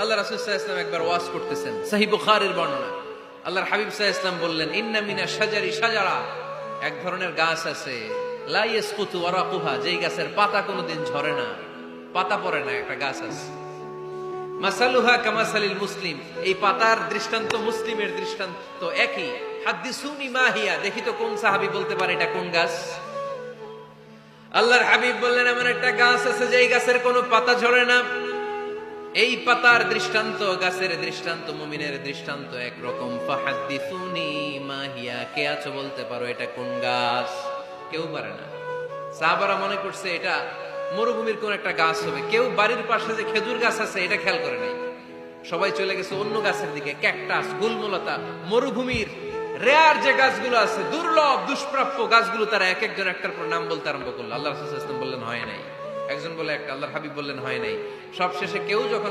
আল্লাহ রাসূল সাল্লাল্লাহু আলাইহি ওয়াসাল্লাম একবার ওয়াজ করতেছেন, সহিহ বুখারীর বর্ণনা। আল্লাহর হাবিব সাল্লাল্লাহু আলাইহি ওয়াসাল্লাম বললেন, ইন্না মিনাশ শাজারি শাজারা, এক ধরনের গাছ আছে, লা ইয়াসকুতু ওয়ারাকুহা, যেই গাছের পাতা কোনোদিন ঝরে না, পাতা পড়ে না, একটা গাছ আছে। মাসালুহা কামাসালিল মুসলিম, এই পাতার দৃষ্টান্ত মুসলিমের দৃষ্টান্ত একই। হাদ্দিসুনি মা হিয়া, দেখি তো কোন সাহাবী বলতে পারে এটা কোন গাছ। আল্লাহর হাবিব বললেন, এমন একটা গাছ আছে যেই গাছের কোনো পাতা ঝরে না। এই পাতার দৃষ্টান্ত, গাছের দৃষ্টান্ত, মুমিনের দৃষ্টান্ত একরকম। ফাহাদ্দিসুনি মা হিয়া, কে আছো বলতে পারো এটা কোন গাছ? কেউ পারে না। সাহাবারা মনে করছে এটা মরুভূমির কোন একটা গাছ হবে। কেউ বাড়ির পাশে যে খেজুর গাছ আছে এটা খেয়াল করে নাই। সবাই চলে গেছে অন্য গাছের দিকে, ক্যাকটাস, গুলমলতা, মরুভূমির রেয়ার যে গাছগুলো আছে, দুর্লভ দুষ্প্রাপ্য গাছগুলো, তারা এক একজন একটার পর নাম বলতে আরম্ভ করলো। আল্লাহ রাসূল সাল্লাল্লাহু আলাইহি ওয়াসাল্লাম বললেন হয় নাই, একজন বলে একটা, আল্লাহর হাবিব বললেন হয় নাই। সবশেষে কেউ যখন